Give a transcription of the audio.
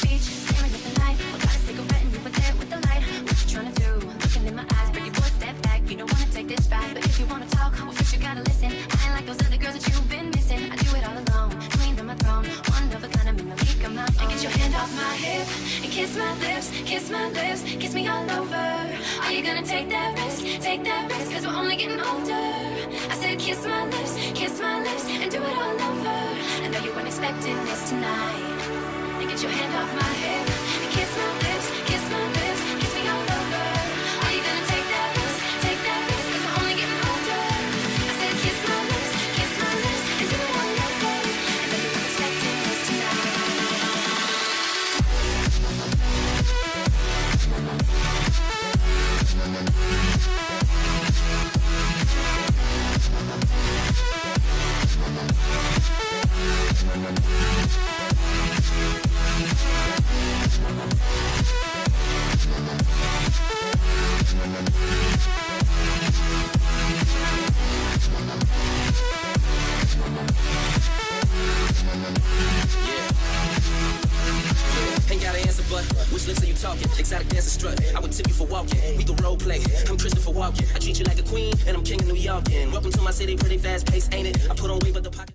beach, staring at the night. I got a cigarette and you were there with the light. What you trying to do? Looking in my eyes, break your boy, step back. You don't wanna take this back, but if you wanna talk, well first you gotta listen. I ain't like those other girls that you've been missing. I do it all alone, queen of my throne, one of a kind, I'm in the league of my own. And get your hand off my hip and kiss my lips, kiss me all over. Are you gonna take that risk? Take that risk, cause we're only getting older. I said kiss my lips, and do it all over. I know you weren't expecting this tonight. And get your hand off my hip and kiss my lips, kiss me all over. Are you gonna take that risk, cause we're only getting older. I said kiss my lips, and do it all over. I know you weren't expecting this tonight. Ain't got an answer, but which lips are you talking? Exotic dancer strut, I would tip you for walking. We can role play, I'm Christopher Walken. I treat you like a queen, and I'm king of New York. And welcome to my city, pretty fast pace, ain't it? I put on weight, but the pocket.